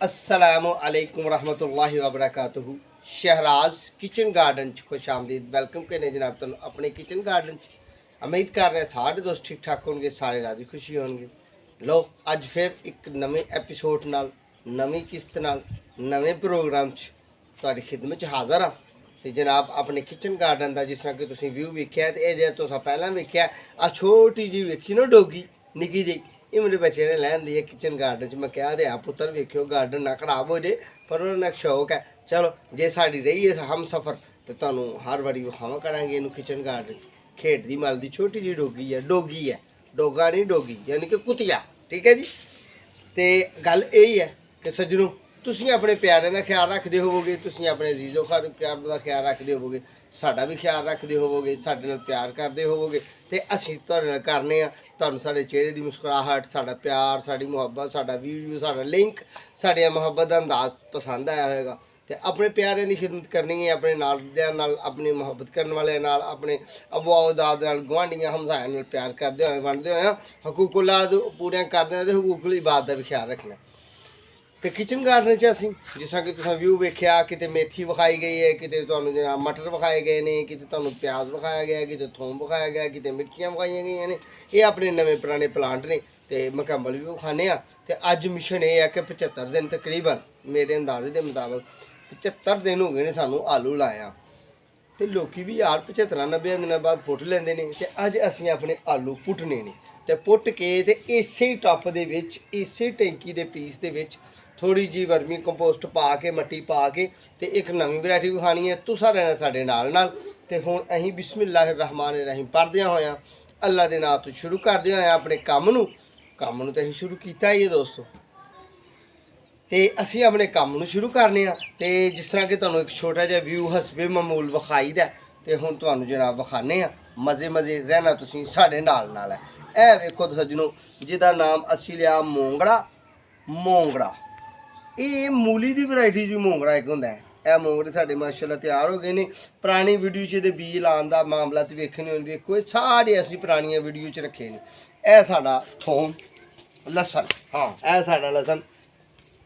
अस्सलामु अलैकुम रहमतुल्लाहि व बरकातुहू। शहराज किचन गार्डन च खुश आमदीद वेलकम करने जनाब तुम अपने किचन गार्डन च। उम्मीद कर रहे हैं सारे दोस्त ठीक ठाक होंगे, सारे राजी खुशी होंगे। लो अज फिर एक नवे एपीसोड नाल नवी किस्त नाल नवे प्रोग्राम च तुहाडी खिदमत च हाज़र हाँ। तो जनाब अपने किचन गार्डन का जिस तरह कि तुसीं व्यू वेख्या तो यह जो तुसां पहलां वेख्या आ छोटी जी वेखी ना डोगी निक्की जी, ये मेरे बच्चे ने लैन दी है किचन गार्डन च। मैं क्या दे पुत्र वेख्यो गार्डन ना खराब हो जाए, पर उन्होंने एक शौक है। चलो जे साड़ी रही है हम सफ़र तो तुहानूं हर बारी विखावा करांगे इनू किचन गार्डन। खेडदी मलदी छोटी जी डोगी है, डोगा नहीं डोगी यानी कि कुतिया, ठीक है जी। तो गल यही है कि सज्जनों तुसीं अपने प्यारे का ख्याल रखते होवोगे, तुसीं अपने अजीज़ो प्यार का ख्याल रखते होवोगे, साडा भी ख्याल रखते होवोगे, साडे नाल प्यार करते होवोगे। तो असीं तुहाडे नाल करने आ, तुहानूं साडे चेहरे की मुस्कुराहट, साडा प्यार, साडी मुहब्बत, साडा वीडियो, साडा लिंक, साडे मुहब्बत का अंदाज पसंद आया होगा। तो अपने प्यारे की खिदमत करनी है, अपने नाल अपनी मुहब्बत करने वाले नाल, अपने अबू दाद नाल, गुआंढियां हमसायां नाल प्यार करते हुए वंडते हुए हकूकुल पूरे करते हुए हकूकुल इबादत का भी ख्याल रखना। तो किचन गार्डन च असीं जिस तरह कि तुसीं व्यू वेख्या, किते मेथी विखाई गई है, किते तुहानूं जनाब मटर विखाए गए ने, किते तुहानूं प्याज विखाया गया, किते थोम विखाया गया, किते मिर्चियां विखाई गई ने। ये अपने नवे पुराने प्लांट ने तो मुकम्मल भी विखाने आ। तो अज मिशन ये है कि 75 दिन तकरीबन मेरे अंदाजे के मुताबिक 75 दिन हो गए ने सानूं आलू लाया। तो लोग भी यार 75-90 दिनों बाद पुट लेंदे ने। तो अज असीं अपने आलू पुटने ने ते पुट के ते इसे टप दे विच, इसे टैंकी दे पीस दे विच थोड़ी जी वर्मी कंपोस्ट पा के मट्टी पा के ते एक नवी वैरायटी विखानी है। तुसां रहना साडे नाल नाल। ते हुण असीं बिस्मिल्लाह रहमान रहीम पढ़दियां होयां अल्लाह दे नाम तो शुरू करदियां होयां अपने काम नूं तो असीं शुरू कीता ही है दोस्तों। तो असी अपने काम में शुरू करने। तो जिस तरह कि तुहानूं एक छोटा जिहा व्यू हसबे मामूल विखाई दा, तो हुण तुहानूं जनाब विखाने मज़े मज़े रहना तुसीं साडे नाल नाल है। ए वेखो सज्जनों जिहदा नाम असीं लिया मोंगड़ा। ये मूली की वैरायटी जो मोंगड़ा एक होंदा है। यह मोंगड़े साडे माशाअल्लाह तैयार हो गए ने। पुरानी वीडियो च बीज लाने का मामला तो वेखने होने वेखो सारे असीं पुरानियां वीडियो च रखे ने। यह साडा थोम लसन, हाँ यह साडा लसन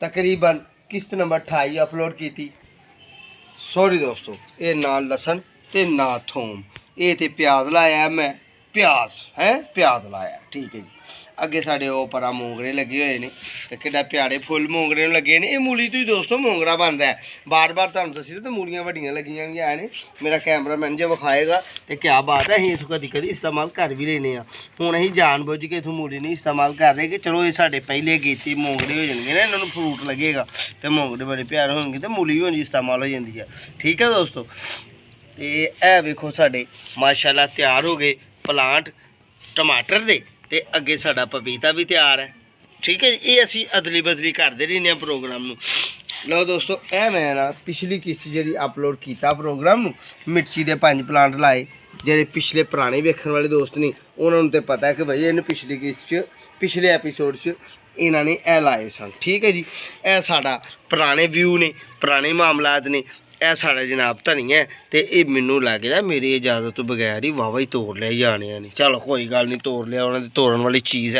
तकरीबन किस्त नंबर 28 अपलोड की थी। सॉरी दोस्तों, ये ना लसन तो ना थोम, ये तो प्याज लाया मैं, प्याज लाया, ठीक है जी। अगे साढ़े परा मोंगरे लगे हुए हैं तो किड्डा प्यारे फुल मोंगरे लगे ने। ये मूली तो ही दोस्तों मोंगरा बनता है। बार बार तुहानूं दस्सी तो मूलियां वड्डियां लगियां भी हैं। मेरा कैमरामैन जो विखाएगा तो क्या बात है, असीं इत्थों कदी कदी इस्तेमाल कर भी लेने। हुण असीं जान बुझ के इत्थों मूली नहीं इस्तेमाल कर रहे कि चलो ये साढ़े पहले गीती मोंगरे हो जाएंगे ना, इन्होंने फ्रूट लगेगा तो मोंगरे बड़े प्यारे होंगे तो मूली होंगी इस्तेमाल हो जाती है। ठीक है दोस्तों। तो यह वेखो साढ़े माशाल्लाह तैयार हो गए प्लांट टमाटर दे। ते अगे साडा पपीता भी तैयार है। ठीक है जी, ये असी अदली बदली करते रहने प्रोग्राम नूं। लो दोस्तों ए मैं ना पिछली किस्त जी अपलोड किया प्रोग्राम नूं, मिर्ची के 5 प्लांट लाए। जेह्ड़े पिछले पुराने वेखण वाले दोस्त नहीं उन्होंने तो पता है कि भाई इन्हें पिछली किस्त पिछले एपीसोड इन्होंने ए लाए सन। ठीक है जी, ए साडा पुराने व्यू ने, पुराने मामलात ने। यह साढ़ा जनाब धनिया तो ये मैनू लगता मेरी इजाजत तो बगैर ही वाहवा ही तोड़ लिया जाने नहीं। चलो कोई गल नहीं, तोड़ लिया उन्होंने, तोड़न वाली चीज़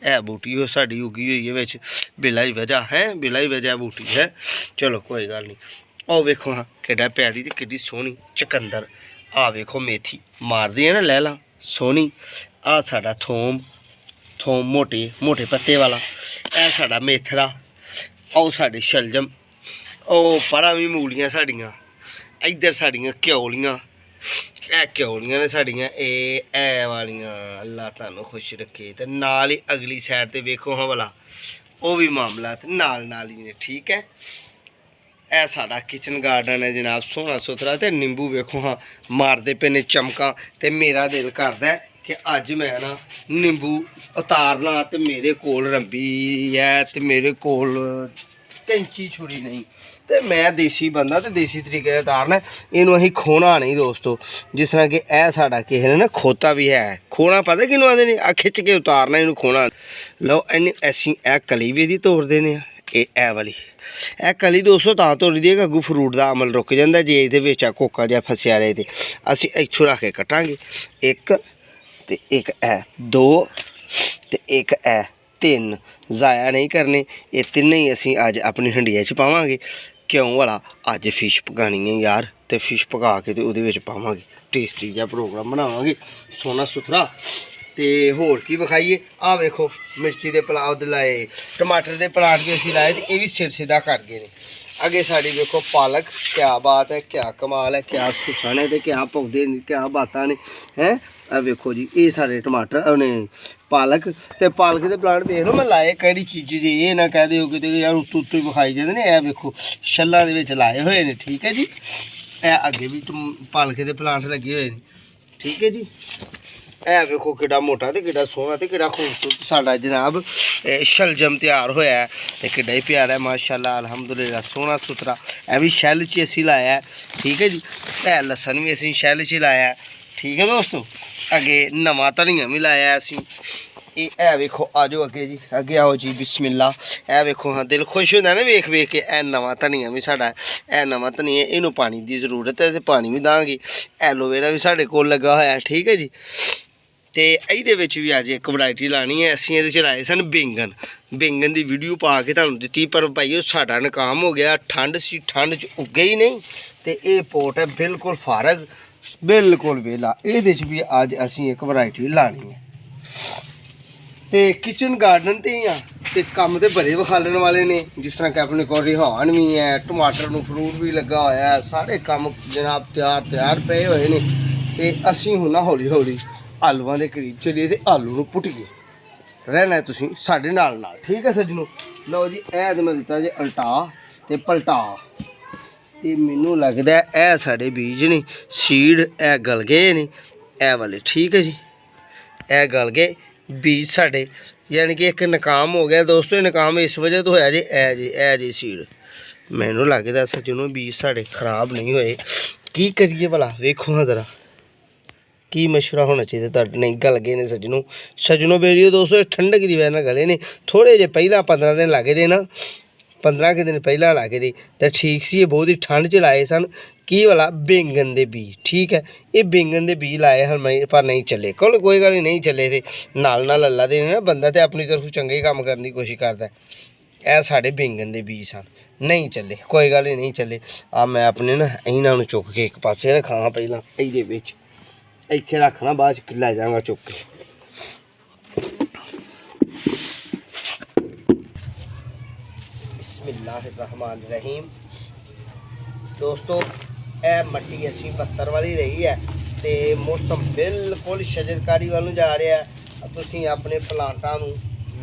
है बूटी वो साड़ी उगी हुई है बिच बिला ही वजह है, बिला ही वजह बूटी है। चलो कोई गल नहीं। और वेखो हाँ किड्डा प्यारी तो किड्डी सोहनी चकंदर। आ वेखो मेथी मारदी है ना लैला सोहनी। आ साडा थोम मोटे पत्ते वाला। ए साडा मेथरा। और साडी शलजम। ओ परा भी मूलियां साड़ियाँ, इधर साड़ियाँ क्यौलियां, ए क्यौलियां ने साड़ियाँ ए वालियां। अल्लाह तुहानूं खुश रखे। तो नाल ही अगली साइड ते वेखो हाँ भला वो भी मामला नाल ही ने। ठीक है, ए साड़ा किचन गार्डन है जनाब, सोहना सुथरा। तो नींबू वेखो हाँ मारते पे ने चमका। तो मेरा दिल करता है कि अज मैं ना नींबू उतारना तो मेरे कोल रंबी है, तो मेरे कोल कैंची छुरी नहीं, तो मैं देसी बंदा तो देसी तरीके उतारना। इनू अं खोना नहीं दोस्तों। जिस तरह कि यह साडा किसी ने ना खोता भी है, खोना पता कि आते हैं आ खिच के उतारना इनू खोना। लो इन असी ए कली भी तोड़ देने। ए वाली ए कली दोस्तों तां तोड़ी दी है कि अगू फ्रूट का अमल रुक जाता जे ये कोका जहा फसिया रहे। तो असी इत्थों रख के कटांगे एक तो एक ए, दो तो एक ए 3 ज़ाया नहीं करने। ये तीनों ही असी अज अपनी हंडिया च पावांगे। क्यों वाला अज फिश पकानी है यार, तो फिश पका के तो उहदे विच पावांगे। टेस्टी जिहा प्रोग्राम बनावांगे सोहना सुथरा। तो होर की विखाइए, आ वेखो मिर्ची के प्लांट लाए, टमाटर के प्लांट भी असी लाए, तो यह भी सिर सीधा कर गए। अगे साड़ी देखो पालक, क्या बात है, क्या कमाल है, क्या सुसन है, क्या पौधे ने, क्या बातें ने हैं। आ वेखो जी ये सारे टमाटर ने पालक, तो पालक के प्लांट देख लो मैं लाए कड़ी चीज़ जी, ये ना कह दो कि यार उत्तों उत्तों ही विखाई जाते हैं। यह वेखो छल्लां दे विच लाए हुए हैं, ठीक है जी। ए अगे भी पालक के प्लांट लगे हुए हैं, ठीक है जी। है वेखो कि मोटा तो कि सोहना तो कि खूबसूरत साडा जनाब शलजम तैयार होया है, तो कि ही प्यारा है माशाल्लाह अल्हम्दुलिल्लाह सोहना सुथरा। यह भी शैल च असी लाया है, ठीक है जी। है लसन भी असी शैल च लाया है, ठीक है दोस्तों। अगे नवा धनिया भी लाया असी। है वेखो आ जाओ अगे जी, अगे आओ जी बिस्मिल्ला। है वेखो हाँ दिल खुश होता है ना वेख वेख के। ए नवा धनिया भी साडा है, नवा धनिया इनू पानी की जरूरत है, तो पानी भी दांगे। एलोवेरा भी साढ़े को लगा होया, ठीक है जी। तो ये भी अज एक वरायटी लानी है। असीं ये लाए सन बैंगन, बैंगन की वीडियो पा के तुहानूं दित्ती, पर भाई साडा नाकाम हो गया। ठंड सी, ठंड च उगे ही नहीं। तो ये पोट है बिल्कुल फारग, बिल्कुल वेला। ये भी अज असीं एक वरायटी लानी है। तो किचन गार्डन तो ही तो काम तो बड़े विखालन वाले ने, जिस तरह कि अपने को रिहान भी है, टमाटर में फ्रूट भी लगा होया है, सारे काम जनाब तैयार पे हुए हैं। तो असीं हुण ना हौली हौली आलूआं दे करीब चलिए, तो आलू नूं पुट्टिए। रहना है तुसीं साडे नाल, ठीक है सज्जनों। लो जी ऐ तो मैं दिता जी अल्टा ते पलटा। तो मैनूं लगदा है साडे बीज ने सीड ए गल गए ने, ए वाले, ठीक है जी। ए गल गए बीज साडे, यानी कि एक नाकाम हो गया दोस्तों। नाकाम इस वजह तो होया जी ए जी सीड। मैनूं लगदा सज्जनों बीज साडे खराब नहीं होए। की करिए भला, वेखो हाँ जरा की मशवरा होना चाहिए तुहाडे। नहीं गल गए ने सज्जनों वीडियो दोस्तों ठंडक की वजह गले ने। थोड़े जे पहला 15 दिन लगे दे ना, 15 के दिन पहला लगे दे तो ठीक सी। बहुत ही ठंड च लाए सन की वाला बैंगन के बीज, ठीक है। ये बैंगन के बीज लाए हैं पर नहीं चले। कोई गल नहीं चले, थे नाल अल्लाह दे ना, बंदा तो अपनी तरफ चंगे काम करने की कोशिश करता है। यह साढ़े बैंगन के बीज सन, नहीं चले, कोई गल नहीं चले। आ मैं अपने ना इन्होंने चुक के एक पासे रखा पहला, ये इत्थे रखना, बाद लै जाऊँगा चुक के। बिस्मिल्लाहिर्रहमानिर्रहीम। दोस्तों ए मट्टी असी पत्थर वाली रही है, तो मौसम बिल्कुल शजरकारी वालों जा रहा है। तुसीं अपने प्लांटां नूं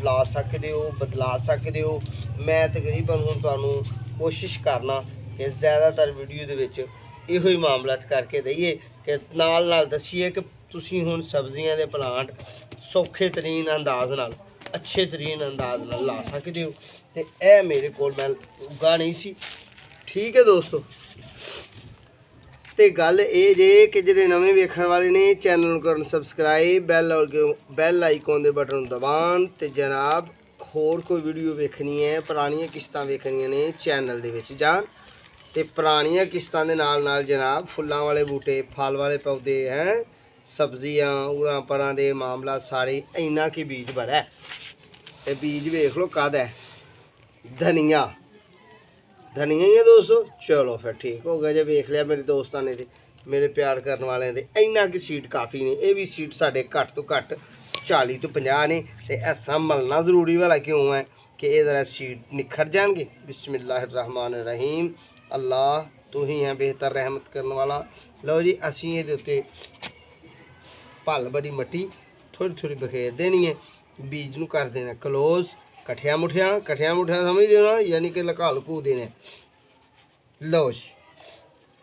ला सकते हो, बदला सकते हो। मैं तकरीबन हुण तुहानूं कोशिश करना कि ज़्यादातर वीडियो दे विच इहो ही मामलात करके दईए कि नाल दसीए कि तुसीं हुण सब्जियां दे प्लांट सौखे तरीन अंदाज नाल, अच्छे तरीन अंदाज नाल ला सकते हो। तो यह मेरे को मैं उगा नहीं सी, ठीक है दोस्तों। तो गल ये जे कि जिहड़े नवें वेखण वाले ने चैनल नूं करन सबसक्राइब, बैल आइकॉन दे बटन दबाण। तो जनाब होर कोई वीडियो वेखनी है, पुरानियां किश्तां वेखनियां ने, चैनल दे विच जाण। तो पुरानियां किश्तां दे नाल जनाब फुल्लां वाले बूटे, फल वाले पौधे हैं, सब्जियां उरां परां दे मामला सारे। इन्ना की बीज बड़ा है, तो बीज वेख लो कद है। धनिया ही है दोस्तों। चलो फिर ठीक हो गया, जो वेख लिया मेरे दोस्तों ने, मेरे प्यार करने वाले ने। इन्ना की सीट काफ़ी ने, ये भी सीट साढ़े घट तो घट 40 तो 50 ने। तो इस तरह मलना जरूरी वाला क्यों है कि ये जरा सीट निखर जाएंगे। बिस्मिल्लाहिर्रहमानिर्रहीम। अल्लाह तू ही है बेहतर रहमत करने वाला। लो जी असी ये उत्ते भल बड़ी मट्टी थोड़ी थोड़ी बखेर देनी है, बीज नूं कर देना क्लोज। कट्ठिया मुठिया समझ दो ना, यानी कि लका लकू देने। लो जी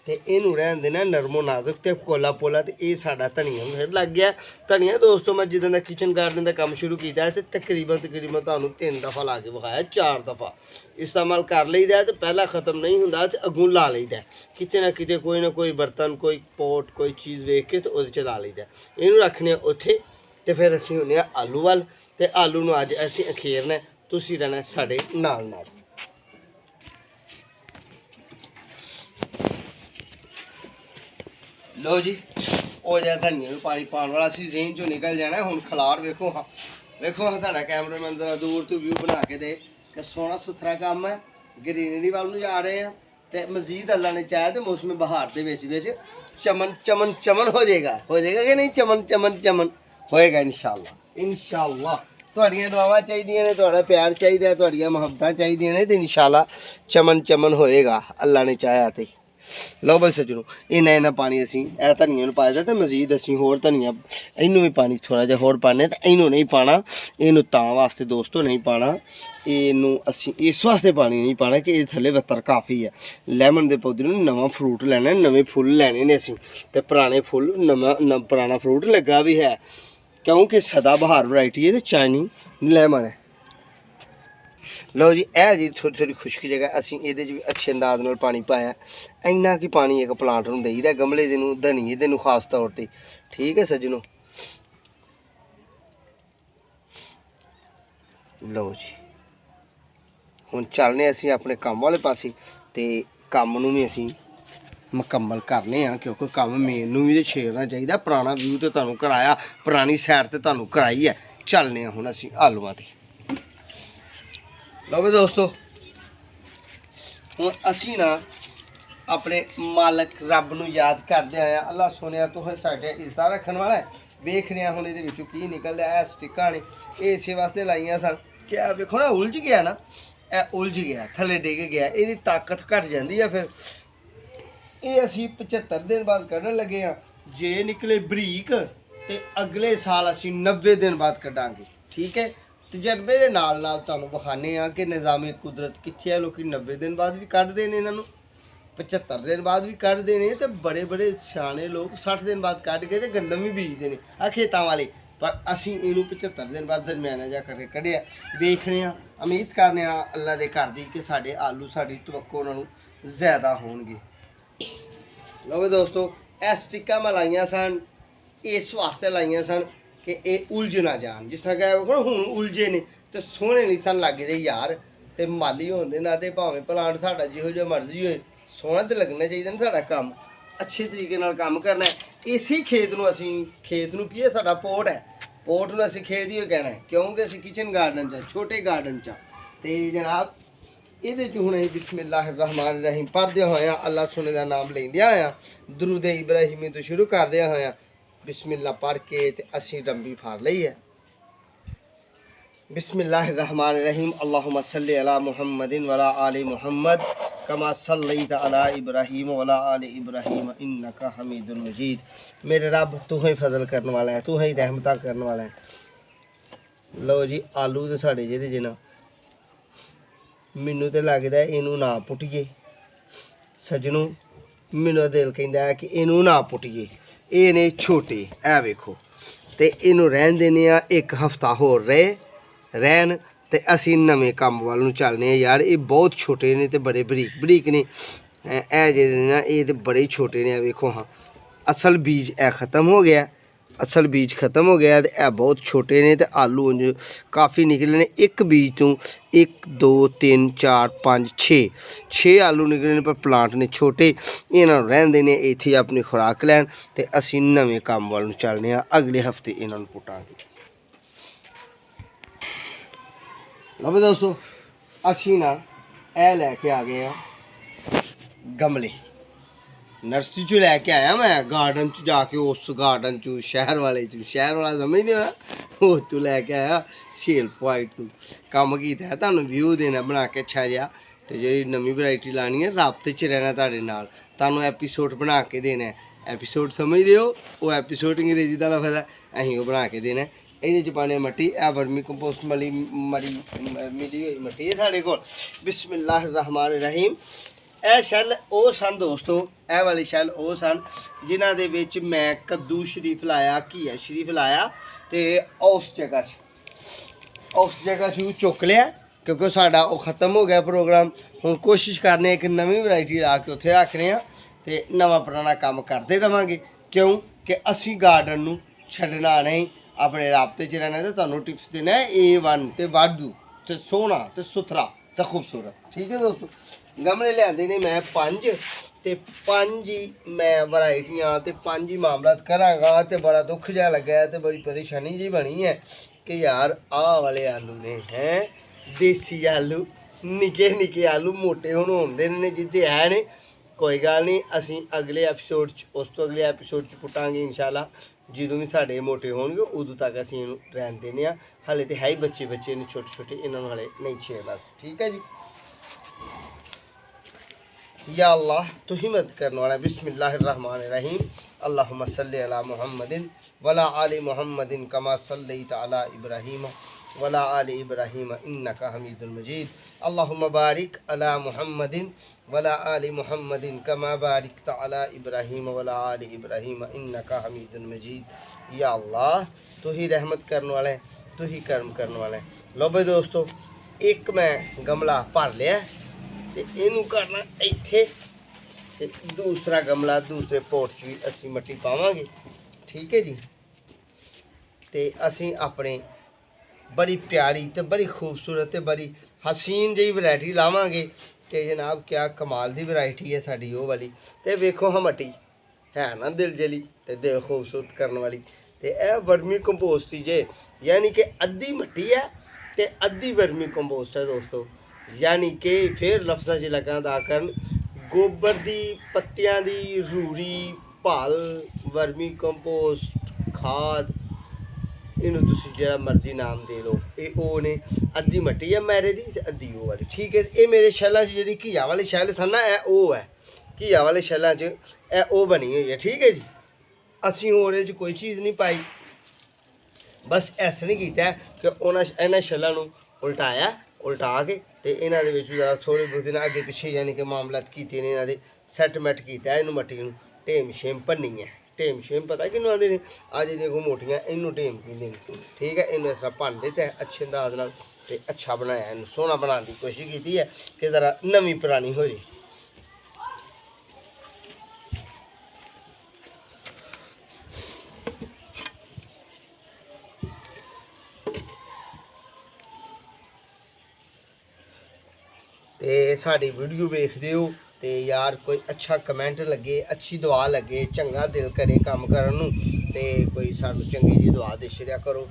तो इनू रहन देना नरमो नाजुक तो कोला पोला। तो ये साडा धनिया फिर लग गया। धनिया दोस्तों मैं जिदा किचन गार्डन का काम शुरू किया तो तकरीबन तुहानूं 3 दफ़ा ला के विखाया, 4 दफ़ा इस्तेमाल कर लईदा। तो पहला ख़त्म नहीं होंदा, तो अगों ला लईदा। किते ना किते कोई ना कोई बर्तन, कोई पोट, कोई चीज़ वेख के तो उहदे च ला लईदा। इनू रखने उत्थे, तो फिर असीं हुंदे आ आलू वाल। तो आलू नूं अज असीं अखेरना, तुसीं रहना साडे नाल। लो जी हो जाए धनिया भी पानी पाने वाला सी, जेन चो निकल जाना। हुण खलार वेखो हाँ देखो हाँ साढ़ा कैमरामैन जरा दूर तो व्यू बना के दे कि सोहना सुथरा काम है ग्रीनरी वाल नूं जा रहे हैं तो मजीद अल्लाह ने चाहे तो मौसम बहार के विच चमन चमन चमन हो जाएगा कि नहीं चमन चमन चमन होएगा इंशाअल्लाह तुहाड़ियां दुआवां चाहिए ने तुहाड़ा प्यार चाहिए तुहाड़ियां मुहब्बतां चाहिए ने तो इंशाअल्लाह चमन चमन होएगा अल्लाह ने चाहा तो लो भाई सज्जनों इन्ना पानी असी धनिया पाया तो मजीद असी होर धनिया इनू भी पानी थोड़ा जिहा होर पाने तो इनू नहीं पाना इनू तां वास्ते दोस्तों नहीं पाना इनू असी इस वास्ते पानी नहीं पाना कि ये थल्ले वत्तर काफ़ी है लैमन के पौधे नूं नवां फ्रूट लैना नवे फुल लैने ने असी ते पुराने फुल पुराना फ्रूट लगा भी है क्योंकि सदाबहार वैरायटी है तो चाइनी लैमन है। लो जी ए जी थोड़ी थोड़ी खुश्क जगह असी ये भी अच्छे अंदाज नाल पानी पाया इन्ना कि पानी एक प्लांट नूं देईदा गमले दे नूं धनिए दे नूं खास तौर पर ठीक है सज्जनों। लो जी हुण चलने असी अपने काम वाले पासे ते काम नूं भी असी मुकम्मल करने क्योंकि काम मैनू भी तो छेड़ना चाहिए पुराना व्यू तो तुहानूं कराया पुरानी सैर तो तुहानूं कराई है चलने हुण असी आलूआं ते। लो भी दोस्तों हुण असी ना अपने मालक रब नूं याद करदे आए अल्लाह सोनिया तुसें साडे इज्जत रखण वाला है वेख रहे हुण इहदे विचों की निकलदा है स्टिकां ने ये इसे वास्ते लाइयां सन कि आ वेखो ना उलझ गया ना ए उलझ गया थल्ले डिग गया इहदी ताकत घट जांदी है फिर ये असी 75 दिन बाद कढ़न लगे हाँ जे निकले बरीक तो अगले साल असी 90 दिन बाद कढ़ांगे ठीक है। तजर्बे के नाल नाल तुहानूं विखाने कि निज़ामे कुदरत कित्थे है लोग 90 दिन बाद भी कढ़दे ने इन्हां नूं 75 दिन बाद भी कढ़दे ने तो बड़े बड़े सियाणे लोग 60 दिन बाद कढ़ के तो गंदम भी बीजते हैं आ खेतां वाले पर असी इनू 75 दिन बाद दरम्याना जा करके कढ़िया वेखने उम्मीद करने अल्लाह के घर दी कि साडे आलू साडी तवक्को उन्हां नूं ज़्यादा होणगे। लो भी दोस्तों ए स्टिकां मैं लाइया सन इस वास्ते लाइया सन कि ये उलझ ना जान जिस तरह कह हूँ उलझे ने तो सोहने नहीं सन लगते यार तो माली होंदे ना तो भावें प्लांट साडा जिहो जिहा मर्जी होए सोहना तो लगना चाहिए ना साडा काम अच्छे तरीके नाल काम करना है। इसी खेत नूं असीं खेत नूं की है साडा पोट है पोट नूं असीं खेत ही कहना है क्योंकि असीं किचन गार्डन च छोटे गार्डन च ते जनाब ये हूँ अं बिस्मिल्लाहिर्रहमान रहीम पढ़दे होया अल्लाह सोने का नाम लेंदिया होया दरूद इब्राहिमी तो शुरू करदे होया बिस्मिल्लाह पढ़ के ते असीं रंबी फाड़ लई है। बिस्मिल्लाहिर्रहमान रहीम अल्लाहुम्मा सल्लि अला मुहम्मदिन वला आलि मुहम्मद कमा सल्लैता अला इब्राहीम वला आलि इब्राहीम इन्नका हमीदुन मजीद। मेरे रब तू ही फजल करने वाला है तू ही रहमतां करने वाला है। लो जी आलू तो साढ़े जेह्ड़े जिन्ना मैनू तो लगता है इनू ना पुट्टिए सज्जनों मेरा दिल कहता है कि इनू ना पुट्टिए ये ने छोटे ए वेखो तो इनू रहन देने एक हफ्ता होर रहन तो असी नवे काम वाल चलने यार ये बहुत छोटे ने तो बड़े बरीक बरीक ने ए जेह्ड़े ना ये तो बड़े छोटे ने वेखो हाँ असल बीज ए ख़त्म हो गया असल बीज ख़त्म हो गया तो यह बहुत छोटे ने तो आलू उंज काफ़ी निकले ने एक बीज तो 1 2 3 4 5 6 आलू निकले ने पर प्लांट ने छोटे इन्हों रहन देने इत्थे अपनी खुराक लैन तो असी नवे काम वाल चलने अगले हफ्ते इन्हों पुटांगे। लो दोस्तों असी ना ए लैके आ गए गमले नर्सरी चो लैके आया मैं गार्डन च जाके उस गार्डन चो शहर वाला समझते हो ना उस तू लैके आया सेल पॉइंट तू कम किया है तुहानूं व्यू देना बना के अच्छा जहा तो जी नवी वैरायटी लानी है राबते च रहना तुहाडे नाल तुहानूं एपीसोड बना के देना है एपीसोड समझते हो वो एपीसोड अंग्रेजी का लफ्ज़ है असीं वो बना के देना है। ये पाने मट्टी ए वर्मी कंपोस्ट मिली हुई मट्टी है साढ़े कोल। बिस्मिल्लाहिर्रहमान रहीम ए शैल वो सन दोस्तों ए वाली शैल वो सन जिन्हां दे विच मैं कद्दू शरीफ लाया घीया शरीफ लाया तो उस जगह च चुक लिया क्योंकि साडा वो ख़त्म हो गया प्रोग्राम हुण कोशिश करने एक नवी वैरायटी ला के उत्थे रखने तो नवा पुराना काम करते रहांगे क्यों कि असी गार्डन नूं छड्डना नहीं अपने राबते च रहना तो तुहानूं टिप्स देना A1 ते वाधू ते सोहना ते सुथरा ते खूबसूरत ठीक है दोस्तों। गमले लियादे ने मैं 5 ते 5 ही मैं वैरायटियां ते 5 ही मामलात करांगा तो बड़ा दुख जिहा लग्गा है तो बड़ी परेशानी जी बनी है कि यार आ वाले आलू ने हैं देसी आलू निके निके आलू मोटे हुण होंदे ने जिथे है ने कोई गल नहीं असीं अगले एपीसोड उस तो अगले एपीसोड पुटांगे इंशाल्लाह ਜਦੋਂ भी साढ़े मोटे होणगे उदों तक असीं इहनूं रहन देने आ हाले तो है ही बच्चे बच्चे ने छोटे छोटे इन्होंने हाले नहीं छेड़ना ठीक है जी। या अल्लाह तू ही मदद करने वाला बिस्मिल्लाहिर्रहमानिर्रहीम अल्लाहुम्मा सल्लि अला मुहम्मदिन वला आलि मुहम्मदिन कमा सल्लैता अला इब्राहीम वला आलि इब्राहीम इन्नका हमीदुल मजीद अल्लाहुम्मा बारिक अला मुहम्मदिन वला आलि मुहम्मदिन कमा बारिकता अला इब्राहीम वला आलि इब्राहीम इन्नका हमीदुल मजीद। या अल्लाह तू ही रहमत करने वाला है तू ही कर्म करने वाला है। लो भाई दोस्तों एक मैं गमला भर लिया तो इनू करना इत्थे ते दूसरा गमला दूसरे पोट च भी असी मट्टी पावांगे ठीक है जी। तो असी अपने बड़ी प्यारी तो बड़ी खूबसूरत तो बड़ी हसीन जी वैरायटी लावांगे तो जनाब क्या कमाल की वैरायटी है साड़ी वो वाली। तो वेखो हाँ मट्टी है ना दिल जली तो दिल खूबसूरत करने वाली। तो यह वर्मी कंपोस्ट ही जे यानी कि अद्धी मट्टी है तो अद्धी वर्मी कंपोस्ट है दोस्तों। यानी कि फिर लफ्ज़ां च लगा दा करन गोबर दी पत्तियां दी रूड़ी भल वर्मी कंपोस्ट खाद इनू तुसी जिहड़ा मर्जी नाम दे लो ये ओ ने अद्धी मट्टी है मैरे दी ते अद्धी ओ वाली ठीक है। ये मेरे शैलों च जिहड़ी घीया वाली शैल सन ना ए ओ है घीया वाले शैलों च ए ओ बनी हुई है ठीक है जी। असीं होर इहदे च कोई चीज़ नहीं पाई बस ऐसा नहीं किया कि उन्होंने इन्होंने शैलों नूं उल्टा के तो इन्हों के जरा थोड़े बहुत ना अगे पिछे यानी कि मामलात किए ने इन्होंने सैटमैट किया इनू मट्टी में ढेम शेम भरनी है। ढेम शेम पता कि आते हैं अज देखो मोटियां इनू ढेम कहते हैं ठीक है। इनू इस तरह भन दिता है अच्छे अंदाज नाल ते अच्छा बनाया इनू सोहना बनाने की कोशिश की है कि ज़रा नवीं पुरानी हो जाए। तो साड़ी वीडियो वेखते हो तो यार कोई अच्छा कमेंट लगे अच्छी दुआ लगे चंगा दिल करे काम करन तो कोई सानू चंगी जी दुआ दे छड़िया करो।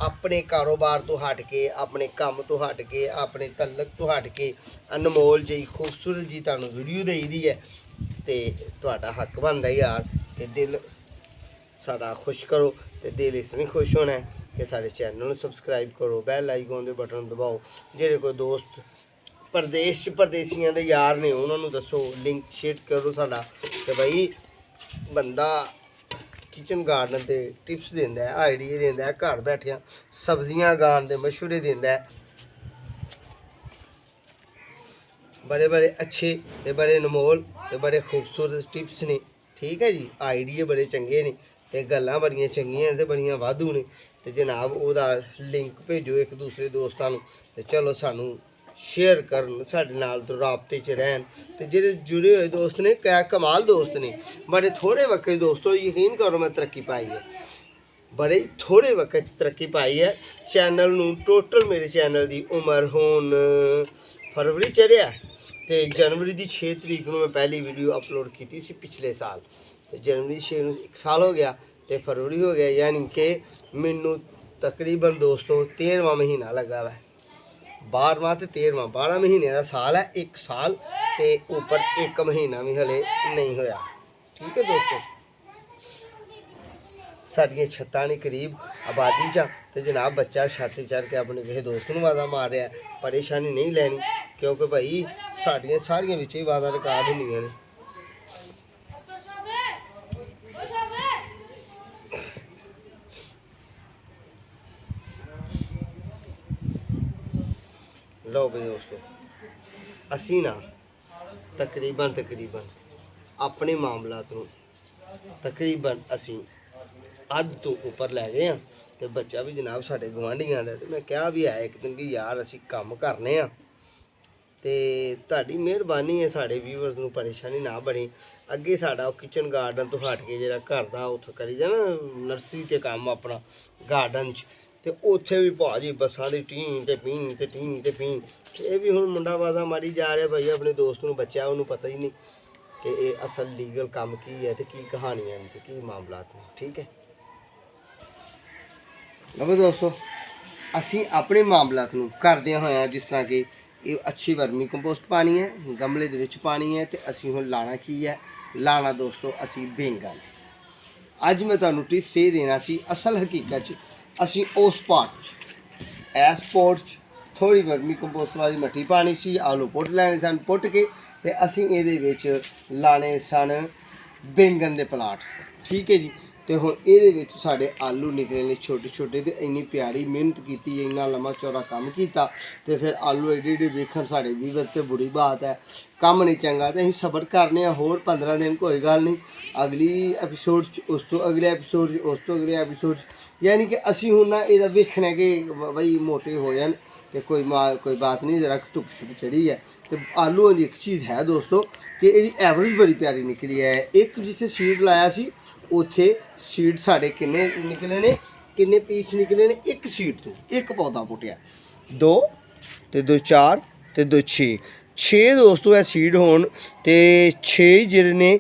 अपने कारोबार तो हट के अपने काम तो हट के अपने तलक तो हट के अनमोल जी खूबसूरत जी तुहानू वीडियो देई दी है तो तुहाडा हक बनता यार कि दिल साड़ा खुश करो तो दिल इसने खुश होना है कि साढ़े चैनल में सबसक्राइब करो बैल आइकन दे बटन दबाओ। जेह्ड़े कोई दोस्त परदेश परदेसियां दे यार ने उन्होंने दसो लिंक शेयर करो साड़ा कि भाई बंदा किचन गार्डन के टिप्स देंदा है आइडिया देंदा है घर बैठिया सब्जियां गान दे मशवरे देंदा है बड़े बड़े अच्छे ते बड़े अनमोल ते बड़े खूबसूरत टिप्स ने ठीक है जी। आइडिया बड़े चंगे ने ते गल्लां बड़ियां चंगियां ते बड़ियां वाधू ने ते जनाब ओहदा लिंक भेजो एक दूसरे दोस्तां नूं ते चलो सानू शेयर करन साडे नाल तो राबते च रहन ते जेह्ड़े जुड़े हुए दोस्त ने क्या कमाल दोस्त ने बड़े थोड़े वक्त दोस्तों यकीन करो मैं तरक्की पाई है बड़े थोड़े वक्त तरक्की पाई है। चैनल नूं टोटल मेरे चैनल की उम्र हुण फरवरी चढ़िया तो जनवरी की 6 तरीक को मैं पहली वीडियो अपलोड की सी पिछले साल तो जनवरी 6 नूं 1 साल हो गया तो फरवरी हो गया यानी कि मैनू तकरीबन दोस्तों 13वां महीना लगा हुआ है 12वां तो 13वां 12 महीने का साल है 1 साल ते ऊपर 1 महीना भी हले नहीं होया ठीक है दोस्तों। साड़ियाँ छत्तां ने करीब आबादी चा तो जनाब बच्चा छत चढ़ के अपने किसी दोस्त नूं आवाज़ा मार रहा है परेशानी नहीं लैनी क्योंकि भाई साड़ियाँ सारियां विच ही आवाज़ा रिकॉर्ड होंदियां ने। लो भाई दोस्तों असी ना तकरीबन अपने मामलात नूं तकरीबन असी अध तो उपर लै गए हैं तो बच्चा भी जनाब साढ़े गवांढियां दा ते मैं क्या भी है एक दिन कि यार असी कम करने ते तुहाडी मेहरबानी है साढ़े व्यूअर्स नूं परेशानी ना बनी अगे साडा किचन गार्डन तो हट के जिहड़ा घर दा उत्थे करी दा ना नर्सरी ते काम अपना गार्डन च ते उत्थे भी भाजी बसां दी टीं ते पीं ते टीं ते पीं ये भी हुण मुंडा बाजा मारी जा रहा भाई अपने दोस्त नूं बच्चा उन्होंने पता ही नहीं कि ये असल लीगल काम की है तो की कहानियां ने ते की मामलात ने ठीक है। ਲਓ ਦੋਸਤੋ, ਅਸੀਂ ਆਪਣੇ ਮਾਮਲਾਤ ਨੂੰ ਕਰਦਿਆਂ ਹੋਇਆਂ ਜਿਸ ਤਰ੍ਹਾਂ ਕਿ ਇਹ ਅੱਛੀ ਵਰਮੀ ਕੰਪੋਸਟ ਪਾਣੀ ਹੈ, ਗਮਲੇ ਦੇ ਵਿੱਚ ਪਾਣੀ ਹੈ, ਤੇ ਅਸੀਂ ਹੁਣ ਲਾਣਾ ਕੀ ਹੈ, ਲਾਣਾ ਦੋਸਤੋ ਅਸੀਂ ਬੈਂਗਣ। ਅੱਜ ਮੈਂ ਤੁਹਾਨੂੰ ਟਿਪਸ ਇਹ ਦੇਣਾ ਸੀ, ਅਸਲ ਹਕੀਕਤ 'ਚ ਅਸੀਂ ਉਸ ਪਾਰਟ 'ਚ ਇਸ ਪੋਟ 'ਚ ਥੋੜ੍ਹੀ ਵਰਮੀ ਕੰਪੋਸਟ ਵਾਲੀ ਮਿੱਟੀ ਪਾਣੀ ਸੀ, ਆਲੂ ਪੁੱਟ ਲੈਣੇ ਸਨ, ਪੁੱਟ ਕੇ ਤੇ ਅਸੀਂ ਇਹਦੇ ਵਿੱਚ ਲਾਣੇ ਸਨ ਬੈਂਗਣ ਦੇ ਪਲਾਂਟ। ਠੀਕ ਹੈ ਜੀ। ਤੇ ਹੁਣ ਇਹਦੇ ਵਿੱਚ ਸਾਡੇ ਆਲੂ ਨਿਕਲੇ ਨੇ ਛੋਟੇ ਛੋਟੇ, ਤੇ ਇੰਨੀ ਪਿਆਰੀ ਮਿਹਨਤ ਕੀਤੀ, ਇੰਨਾ ਲੰਮਾ ਚੌੜਾ ਕੰਮ ਕੀਤਾ, ਤੇ ਫਿਰ ਆਲੂ ਏਡੇ ਏਡੇ ਵੇਖਣ ਸਾਡੇ ਵੀਵਰ ਤੇ ਬੁਰੀ ਬਾਤ ਹੈ, ਕੰਮ ਨਹੀਂ ਚੰਗਾ। ਤੇ ਅਸੀਂ ਸਬਰ ਕਰਨੇ ਆ ਹੋਰ 15 ਦਿਨ, ਕੋਈ ਗੱਲ ਨਹੀਂ, ਅਗਲੀ ਐਪੀਸੋਡ 'ਚ ਉਸ ਤੋਂ ਅਗਲੇ ਐਪੀਸੋਡ 'ਚ ਉਸ ਤੋਂ ਅਗਲੇ ਐਪੀਸੋਡ 'ਚ, ਯਾਨੀ ਕਿ ਅਸੀਂ ਹੁਣ ਨਾ ਇਹਦਾ ਵੇਖਣਾ ਕਿ ਬਈ ਮੋਟੇ ਹੋ ਜਾਣ, ਤੇ ਕੋਈ ਬਾਤ ਨਹੀਂ, ਜਰਾ ਧੁੱਪ ਛੁੱਪ ਚੜੀ ਹੈ। ਤੇ ਆਲੂਆਂ ਦੀ ਇੱਕ ਚੀਜ਼ ਹੈ ਦੋਸਤੋ ਕਿ ਇਹਦੀ ਐਵਰੇਜ ਬੜੀ ਪਿਆਰੀ ਨਿਕਲੀ ਹੈ। ਇੱਕ ਜਿੱਥੇ ਸੀਡ ਲਾਇਆ ਸੀ ਉੱਥੇ ਸੀਡ ਸਾਡੇ ਕਿੰਨੇ ਨਿਕਲੇ ਨੇ, ਕਿੰਨੇ ਪੀਸ ਨਿਕਲੇ ਨੇ, ਇੱਕ ਸੀਡ ਤੋਂ ਇੱਕ ਪੌਦਾ ਪੁੱਟਿਆ, 2 ਤੇ 2 4 ਤੇ 2 6 ਦੋਸਤੋ ਇਹ ਸੀਡ ਹੋਣ, ਤੇ 6 ਜਿਹੜੇ ਨੇ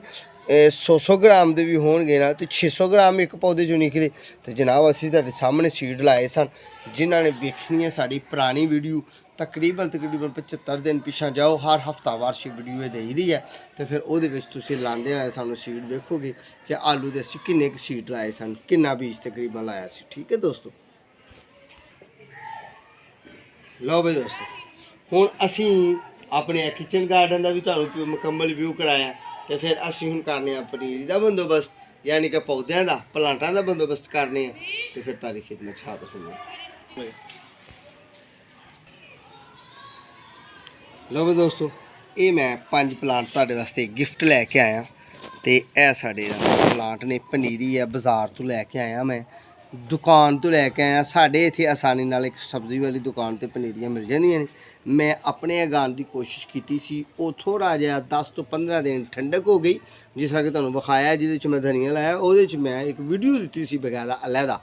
100 ਗ੍ਰਾਮ ਦੇ ਵੀ ਹੋਣਗੇ ਨਾ, ਤੇ 600 ਗ੍ਰਾਮ ਇੱਕ ਪੌਦੇ 'ਚੋਂ ਨਿਕਲੇ। ਤੇ ਜਨਾਬ ਅਸੀਂ ਤੁਹਾਡੇ ਸਾਹਮਣੇ ਸੀਡ ਲਾਏ ਸਨ। ਜਿਨ੍ਹਾਂ ਨੇ ਵੇਖਣੀ ਹੈ ਸਾਡੀ ਪੁਰਾਣੀ ਵੀਡੀਓ, ਤਕਰੀਬਨ 75 ਦਿਨ ਪਿੱਛਾ ਜਾਓ, ਹਰ ਹਫਤਾਵਾਰ ਸੀ ਵੀਡੀਓ ਇਹ ਦੇਈਦੀ ਹੈ, ਤੇ ਫਿਰ ਉਹਦੇ ਵਿੱਚ ਤੁਸੀਂ ਲਾਉਂਦੇ ਹੋਏ ਸਾਨੂੰ ਸੀਡ ਵੇਖੋਗੇ ਕਿ ਆਲੂ ਦੇ ਅਸੀਂ ਕਿੰਨੇ ਕੁ ਸੀਡ ਲਾਏ ਸਨ, ਕਿੰਨਾ ਬੀਜ ਤਕਰੀਬਨ ਲਾਇਆ ਸੀ। ਠੀਕ ਹੈ ਦੋਸਤੋ। ਲਓ ਬਈ ਦੋਸਤੋ, ਹੁਣ ਅਸੀਂ ਆਪਣੇ ਕਿਚਨ ਗਾਰਡਨ ਦਾ ਵੀ ਤੁਹਾਨੂੰ ਮੁਕੰਮਲ ਵਿਊ ਕਰਾਇਆ, ਤੇ ਫਿਰ ਅਸੀਂ ਹੁਣ ਕਰਨੇ ਆ ਪਨੀਰੀ ਦਾ ਬੰਦੋਬਸਤ, ਯਾਨੀ ਕਿ ਪੌਦਿਆਂ ਦਾ, ਪਲਾਂਟਾਂ ਦਾ ਬੰਦੋਬਸਤ ਕਰਨੇ ਆ, ਤੇ ਫਿਰ ਤੁਹਾਡੀ ਖਿਦਮਤ 'ਚ ਹਾਜ਼ਰ ਹੋਵਾਂਗੇ। ਲਓ ਵੀ ਦੋਸਤੋ, ਇਹ ਮੈਂ 5 ਪਲਾਂਟ ਤੁਹਾਡੇ ਵਾਸਤੇ ਗਿਫਟ ਲੈ ਕੇ ਆਇਆ, ਤੇ ਇਹ ਸਾਡੇ ਪਲਾਂਟ ਨੇ। ਪਨੀਰੀ ਹੈ ਬਾਜ਼ਾਰ ਤੋਂ ਲੈ ਕੇ ਆਇਆ, ਮੈਂ ਦੁਕਾਨ ਤੋਂ ਲੈ ਕੇ ਆਇਆ। ਸਾਡੇ ਇੱਥੇ ਆਸਾਨੀ ਨਾਲ ਇੱਕ ਸਬਜ਼ੀ ਵਾਲੀ ਦੁਕਾਨ 'ਤੇ ਪਨੀਰੀਆਂ ਮਿਲ ਜਾਂਦੀਆਂ ਨੇ। ਮੈਂ ਆਪਣੇ ਉਗਾਉਣ ਦੀ ਕੋਸ਼ਿਸ਼ ਕੀਤੀ ਸੀ, ਉਹ ਥੋੜ੍ਹਾ ਜਿਹਾ 10 ਤੋਂ 15 ਦਿਨ ਠੰਡਕ ਹੋ ਗਈ, ਜਿਸ ਤਰ੍ਹਾਂ ਕਿ ਤੁਹਾਨੂੰ ਵਿਖਾਇਆ, ਜਿਹਦੇ 'ਚ ਮੈਂ ਧਨੀਆ ਲਾਇਆ, ਉਹਦੇ 'ਚ ਮੈਂ ਇੱਕ ਵੀਡੀਓ ਦਿੱਤੀ ਸੀ ਬਕਾਇਦਾ ਅਲੱਗਾ।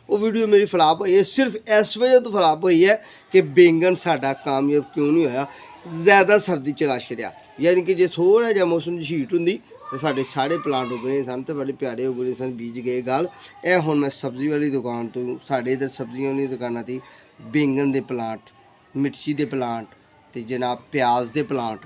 ਉਹ ਵੀਡੀਓ ਮੇਰੀ ਫਲਾਪ ਹੋਈ ਹੈ, ਸਿਰਫ ਇਸ ਵਜ੍ਹਾ ਤੋਂ ਫਲਾਪ ਹੋਈ ਹੈ ਕਿ ਬੈਂਗਣ ਸਾਡਾ ਕਾਮਯਾਬ ਕਿਉਂ ਨਹੀਂ ਹੋਇਆ, ਜ਼ਿਆਦਾ ਸਰਦੀ ਚਲਾ ਛੜਿਆ। ਯਾਨੀ ਕਿ ਜੇ ਥੋੜ੍ਹਾ ਜਿਹਾ ਮੌਸਮ ਦੀ ਹੀਟ ਹੁੰਦੀ ਤੇ ਸਾਡੇ ਸਾਰੇ ਪਲਾਂਟ ਉਗਣੇ ਸਨ, ਤੇ ਬੜੇ ਪਿਆਰੇ ਉਗਣੇ ਸਨ, ਬੀਜ ਗਏ ਗੱਲ। ਇਹ ਹੁਣ ਮੈਂ ਸਬਜ਼ੀ ਵਾਲੀ ਦੁਕਾਨ ਤੋਂ, ਸਾਡੇ ਇੱਧਰ ਸਬਜ਼ੀਆਂ ਵਾਲੀ ਦੁਕਾਨਾਂ 'ਤੇ ਬੈਂਗਣ ਦੇ ਪਲਾਂਟ, ਮਿਰਚੀ ਦੇ ਪਲਾਂਟ, ਤੇ ਜਨਾਬ ਪਿਆਜ਼ ਦੇ ਪਲਾਂਟ,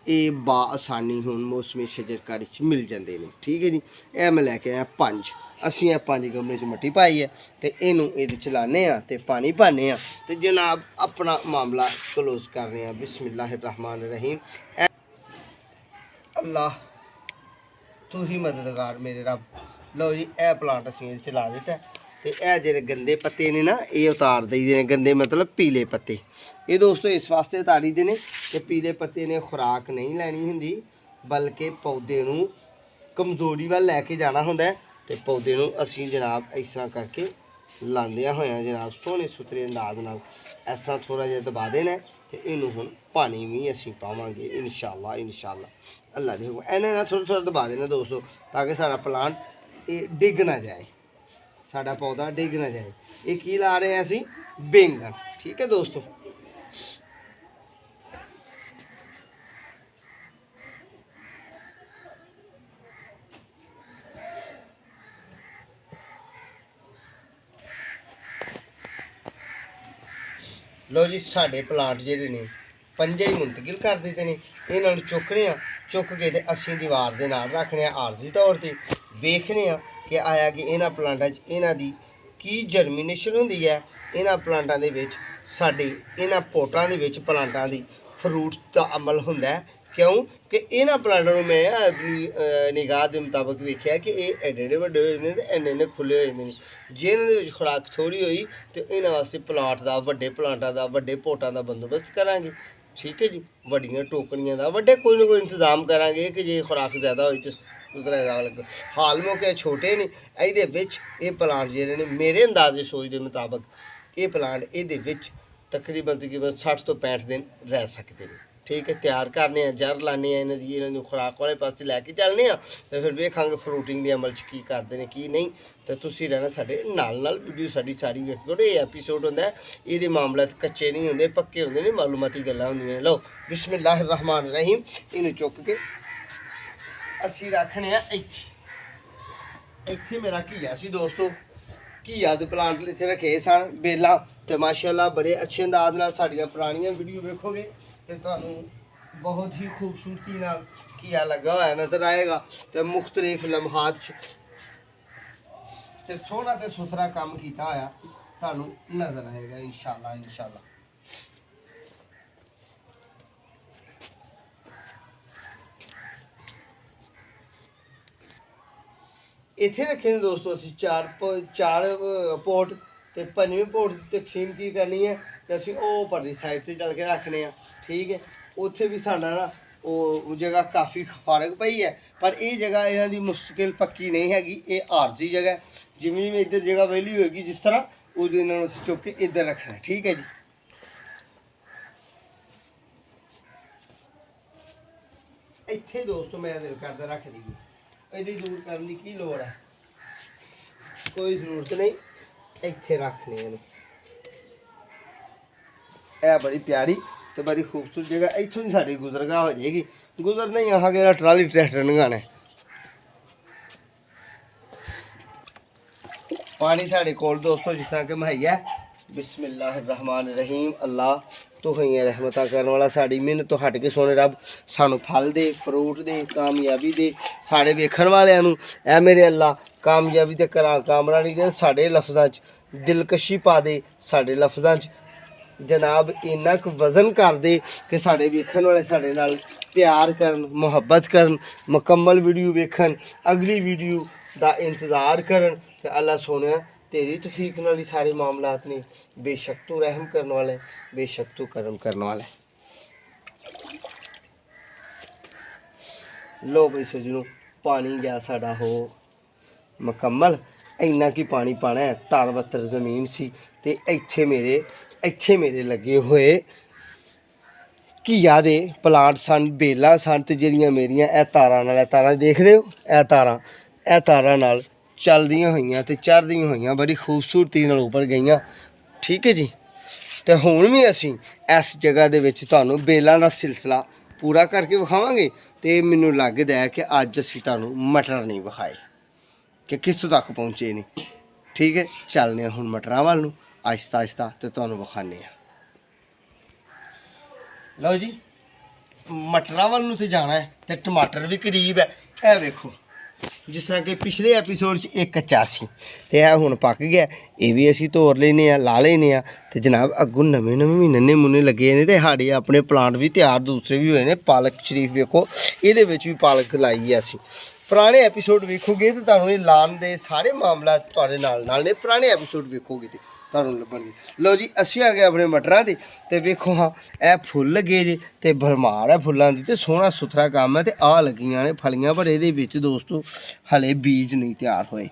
ਇਹ ਆਸਾਨੀ ਹੁਣ ਮੌਸਮੀ ਸ਼ਜਰਕਾਰੀ 'ਚ ਮਿਲ ਜਾਂਦੇ ਨੇ। ਠੀਕ ਹੈ ਜੀ। ਇਹ ਮੈਂ ਲੈ ਕੇ ਆਇਆ 5। ਅਸੀਂ ਇਹ 5 ਗਮਲੇ 'ਚ ਮਿੱਟੀ ਪਾਈ ਹੈ, ਤੇ ਇਹਨੂੰ ਇਹਦੇ 'ਚ ਲਾਉਂਦੇ ਹਾਂ, ਤੇ ਪਾਣੀ ਪਾਉਂਦੇ ਹਾਂ, ਤੇ ਜਨਾਬ ਆਪਣਾ ਮਾਮਲਾ ਕਲੋਜ਼ ਕਰ ਰਹੇ ਹਾਂ। ਬਿਸਮਿल्लाह रहमान रहीम। ਅੱਲਾ ਤੂੰ ਹੀ ਮਦਦਗਾਰ ਮੇਰੇ ਰੱਬ। ਲਓ ਜੀ, ਇਹ ਪਲਾਂਟ ਅਸੀਂ ਇਹਦੇ 'ਚ ਲਾ ਦਿੱਤਾ, ਤੇ ਇਹ ਜਿਹੜੇ ਗੰਦੇ ਪੱਤੇ ਨੇ ਨਾ, ਇਹ ਉਤਾਰ ਦਈਦੇ ਨੇ। ਗੰਦੇ ਮਤਲਬ ਪੀਲੇ ਪੱਤੇ। ਇਹ ਦੋਸਤੋ ਇਸ ਵਾਸਤੇ ਉਤਾਰੀ ਦੇ ਨੇ ਕਿ ਪੀਲੇ ਪੱਤੇ ਨੇ ਖੁਰਾਕ ਨਹੀਂ ਲੈਣੀ ਹੁੰਦੀ, ਬਲਕਿ ਪੌਦੇ ਨੂੰ ਕਮਜ਼ੋਰੀ ਵੱਲ ਲੈ ਕੇ ਜਾਣਾ ਹੁੰਦਾ। ਤੇ ਪੌਦੇ ਨੂੰ ਅਸੀਂ ਜਨਾਬ ਇਸ ਤਰ੍ਹਾਂ ਕਰਕੇ ਲਾਉਂਦਿਆਂ ਹੋਇਆਂ ਜਨਾਬ ਸੋਹਣੇ ਸੁਥਰੇ ਅੰਦਾਜ਼ ਨਾਲ ਇਸ ਤਰ੍ਹਾਂ ਥੋੜ੍ਹਾ ਜਿਹਾ ਦਬਾ ਦੇਣਾ, ਤੇ ਇਹਨੂੰ ਹੁਣ ਪਾਣੀ ਵੀ ਅਸੀਂ ਪਾਵਾਂਗੇ ਇਨਸ਼ਾਅੱਲਾ ਅੱਲਾ ਦੇ ਹੁਕਮ। ਇਹਨਾਂ ਨਾਲ ਥੋੜ੍ਹਾ ਥੋੜ੍ਹਾ ਦਬਾ ਦੇਣਾ ਦੋਸਤੋ, ਤਾਂ ਕਿ ਸਾਡਾ ਪਲਾਂਟ ਇਹ ਡਿੱਗ ਨਾ ਜਾਏ, ਸਾਡਾ ਪੌਦਾ ਡਿੱਗ ਨਾ ਜਾਏ। ਇਹ ਕੀ ਲਾ ਰਹੇ ਹਾਂ ਅਸੀਂ? ਬੈਂਗਣ। ਠੀਕ ਹੈ ਦੋਸਤੋ। ਲੋ ਜੀ, ਸਾਡੇ ਪਲਾਂਟ ਜਿਹੜੇ ਨੇ 5 ਹੀ ਮੁੰਤਕਿਲ ਕਰ ਦਿੱਤੇ ਨੇ। ਇਹਨਾਂ ਨੂੰ ਚੁੱਕਣੇ ਆ, ਚੁੱਕ ਕੇ ਤੇ ਅਸੀਂ ਦੀਵਾਰ ਦੇ ਨਾਲ ਰੱਖਣੇ ਆ ਆਰਜ਼ੀ ਤੌਰ ਤੇ। ਵੇਖਣੇ ਆ ਕਿ ਆਇਆ ਕਿ ਇਹਨਾਂ ਪਲਾਂਟਾਂ 'ਚ ਇਹਨਾਂ ਦੀ ਕੀ ਜਰਮੀਨੇਸ਼ਨ ਹੁੰਦੀ ਹੈ। ਇਹਨਾਂ ਪਲਾਂਟਾਂ ਦੇ ਵਿੱਚ ਸਾਡੀ ਇਹਨਾਂ ਪੋਟਾਂ ਦੇ ਵਿੱਚ ਪਲਾਂਟਾਂ ਦੀ ਫਰੂਟ ਦਾ ਅਮਲ ਹੁੰਦਾ ਹੈ। ਕਿਉਂ ਕਿ ਇਹਨਾਂ ਪਲਾਂਟਾਂ ਨੂੰ ਮੈਂ ਆਪਣੀ ਨਿਗਾਹ ਦੇ ਮੁਤਾਬਕ ਵੇਖਿਆ ਕਿ ਇਹ ਐਡੇ ਐਡੇ ਵੱਡੇ ਹੋਏ ਨੇ, ਤੇ ਇੰਨੇ ਖੁੱਲੇ ਹੋਏ ਨੇ। ਜੇ ਇਹਨਾਂ ਦੇ ਵਿੱਚ ਖੁਰਾਕ ਥੋੜ੍ਹੀ ਹੋਈ, ਤੇ ਇਹਨਾਂ ਵਾਸਤੇ ਪਲਾਂਟ ਦਾ, ਵੱਡੇ ਪਲਾਂਟਾਂ ਦਾ, ਵੱਡੇ ਪੋਟਾਂ ਦਾ ਬੰਦੋਬਸਤ ਕਰਾਂਗੇ। ਠੀਕ ਹੈ ਜੀ। ਵੱਡੀਆਂ ਟੋਕਰੀਆਂ ਦਾ, ਵੱਡੇ ਕੋਈ ਨਾ ਕੋਈ ਇੰਤਜ਼ਾਮ ਕਰਾਂਗੇ ਕਿ ਜੇ ਖੁਰਾਕ ਜ਼ਿਆਦਾ ਹੋਈ ਤਾਂ ਦੂਸਰਾ ਲੱਗ। ਹਾਲ ਮੌਕੇ ਛੋਟੇ ਨੇ, ਇਹਦੇ ਵਿੱਚ ਇਹ ਪਲਾਂਟ ਜਿਹੜੇ ਨੇ ਮੇਰੇ ਅੰਦਾਜ਼ੇ ਸੋਚ ਦੇ ਮੁਤਾਬਕ ਇਹ ਪਲਾਂਟ ਇਹਦੇ ਵਿੱਚ ਤਕਰੀਬਨ 60 ਤੋਂ 65 ਦਿਨ ਰਹਿ ਸਕਦੇ ਨੇ। ਠੀਕ ਹੈ। ਤਿਆਰ ਕਰਨੇ ਆ, ਜੜ ਲਾਉਂਦੇ ਆ, ਇਹਨਾਂ ਨੂੰ ਖੁਰਾਕ ਵਾਲੇ ਪਾਸੇ ਲੈ ਕੇ ਚੱਲਦੇ ਆ, ਤੇ ਫਿਰ ਵੇਖਾਂਗੇ ਫਰੂਟਿੰਗ ਦੇ ਅਮਲ 'ਚ ਕੀ ਕਰਦੇ ਨੇ ਕੀ ਨਹੀਂ। ਤੇ ਤੁਸੀਂ ਰਹਿਣਾ ਸਾਡੇ ਨਾਲ ਵੀਡੀਓ ਸਾਡੀ ਸਾਰੀ ਵੇਖੋ। ਇਹ ਐਪੀਸੋਡ ਹੁੰਦਾ ਇਹਦੇ ਮਾਮਲੇ ਕੱਚੇ ਨਹੀਂ ਹੁੰਦੇ, ਪੱਕੇ ਹੁੰਦੇ ਨੇ, ਮਾਲੂਮਾਤੀ ਗੱਲਾਂ ਹੁੰਦੀਆਂ ਨੇ। ਲਓ ਬਿਸਮਿल्लाह रहमान रहीम। ਇਹਨੂੰ ਚੁੱਕ ਕੇ ਅਸੀਂ ਰੱਖਣੇ ਆ ਇੱਥੇ। ਇੱਥੇ ਮੇਰਾ ਘੀਆ ਸੀ ਦੋਸਤੋ। घीआ दे प्लांट इत्थे रखे सन बेलां ते माशाअल्लाह बड़े अच्छे अंदाज नाल साडियां पुरानियां वीडियो वेखोगे ते तुहानूं बहुत ही खूबसूरती नाल घीआ लगा होया नज़र आएगा ते मुख्तलिफ लम्हात च ते सोहना ते सुथरा काम कीता होया तुहानूं नज़र आएगा इंशाअल्लाह इंशाअल्लाह। इत्थे रखे ने दोस्तों असीं चार पोट ते पंजवें पोट की तकसीम की करनी है कि असीं ओह परली साइड से चल के रखने हैं। ठीक है, उत्थे भी साडा ना वो जगह काफ़ी फर्क पई है पर ये जगह इन्हां दी मुश्किल पक्की नहीं हैगी, ये आरजी जगह है। जिवें जिवें इधर जगह वेली होएगी जिस तरह उस दिन इन्हां नूं असीं चुक के इधर रखना है। ठीक है जी, इत्थे दोस्तों मेरा दिल करदा रख दईए, एडी दूर करने की लोड़ है, कोई ज़रूरत नहीं, इत्थे रखने हैं। यह बड़ी प्यारी तो बड़ी खूबसूरत जगह, इत्थों ही साड़ी गुजरगाह हो जाएगी। गुजर नहीं यहाँ के ट्राली ट्रैक्टर नगाने पानी साढ़े कोल दोस्तों जिस तरह के मुहैया है। बिस्मिल्लाहिर्रहमानिर्रहीम। अल्लाह तो ही रहमत करने वाला, साड़ी मेहनत तो हट के सोने रब सानू फल दे, फ्रूट दे, कामयाबी दे, साढ़े वेखण वालियां नू ऐ मेरे अल्लाह कामयाबी ते कामरानी दे, साढ़े लफ्ज़ां च दिलकशी पा दे, साढ़े लफ्ज़ां च जनाब इन्ना क वज़न कर दे कि साढ़े वेखण वाले साढ़े नाल प्यार करन, मुहब्बत करन, मुकम्मल वीडियो वेखन, अगली वीडियो दा इंतज़ार करन। ते अल्लाह सोने तेरी तौफीक नाल ही सारे मामलात ने, बेशक तू रहम करने वाला है, बेशक तू करम करने वाला है। लो भाई सजनों, पानी गया साड़ा हो मुकम्मल, इन्ना की पानी पाना है। तार बत्तर जमीन सी ते इत्थे मेरे लगे हुए घीआ दे प्लांट सन, बेलां सन ते जेहड़ियां मेरियां ए तारां देख रहे हो, ए तारां नाल चलदियां होइयां ते चढ़दियां होइयां बड़ी खूबसूरती नाल उपर गईयां। ठीक है जी, तो हुण भी असीं इस जगह दे विच तुहानूं बेलां दा सिलसिला पूरा करके विखावांगे ते मैनूं लगदा है कि अज असीं तुहानूं मटर नहीं विखाए कि कित्थों तक पहुँचे ने। ठीक है, चलने हुण मटरां वल नूं आहिस्ता आहिस्ता ते तुहानूं विखाने आ। लो जी, मटरां वल नूं ते जाना है ते टमाटर भी करीब है। ए वेखो जिस तरह कि पिछले एपीसोड एक कच्चा सी ते यह हुण पक गया, ये भी असीं तोड़ लेने ला लेने ते जनाब अग्गों नमें भी नन्हे मुन्ने लगे ने ते साढ़े अपने प्लांट भी तैयार दूसरे भी होए ने। पालक शरीफ वेखो, ये भी पालक लाई है असीं। पुराने एपीसोड वेखोगे तो तुहानूं ये लान दे सारे मामला तुहाडे नाल ने, पुराने एपीसोड वेखोगे तो तुहानूं लभणगे। लो जी, असीं आ गए अपने मटरां ते ते वेखो हाँ ए फुल लगे जे ते भरमार है फुल्लां दी ते सोहना सुथरा काम है ते आ लगियां ने फलियां, पर इहदे विच दोस्तों हले बीज नहीं तैयार होए,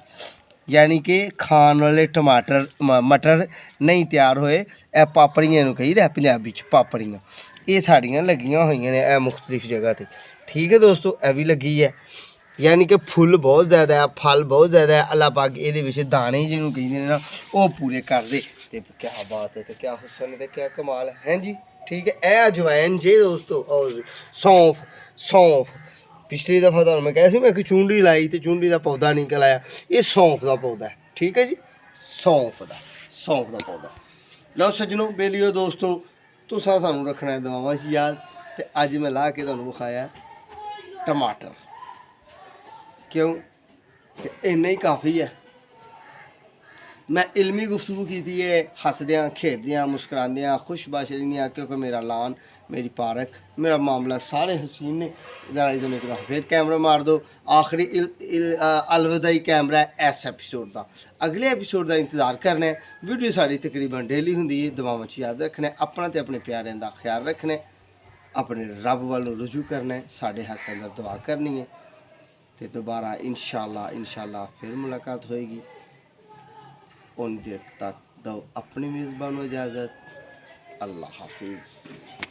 यानी कि खाण वाले टमाटर मटर नहीं तैयार होए। ए पापड़ियां नूं कहीदा पंजाबी च, पापड़ियां ये साड़ियां लगियां होईयां ने ए मुख्तलिफ जगह ते। ठीक है दोस्तों, ए भी लगी है, यानी कि फुल बहुत ज़्यादा है, फल बहुत ज़्यादा है। अल्लाह पाक ये दाने जिन्होंने कहते हैं ना वो पूरे कर दे। तो क्या बात है, तो क्या हुसन है, तो क्या कमाल है जी। ठीक है, ए अजवैन जे दोस्तों, और सौंफ पिछली दफ़ा तो मैं कहा मैं एक चूंडी लाई तो चूंडी का पौधा निकल आया, ये सौंफ का पौधा है। ठीक है जी, सौंफ का पौधा। लो सज्जनों बेलियो दोस्तों, तुसां सानूं रखना है दुआवां च याद। तो अज मैं ला के तुहानूं विखाया टमाटर, क्यों कि इन्ना ही काफ़ी है। मैं इलमी गुफ्तगू की थी है, हसद्या खेडद्या मुस्कराद्या खुशबाश रहिंदियां, क्योंकि मेरा लान मेरी पार्क मेरा मामला सारे हसीन ने। इधर एक फिर कैमरा मार दो, आखिरी अलविदाई कैमरा है इस एपीसोड का। अगले एपीसोड का इंतजार करना है। वीडियो साड़ी तकरीबन डेली होंगी है। दुआवां च याद रखना है, अपना तो अपने प्यारें का ख्याल रखना है, अपने रब वालों रुजू करना है, साढ़े हक अंदर दुआ करनी है। तो दोबारा इंशाअल्लाह फिर मुलाकात होएगी। उन देर तक दो अपनी मेज़बानों इजाज़त। अल्लाह हाफिज़।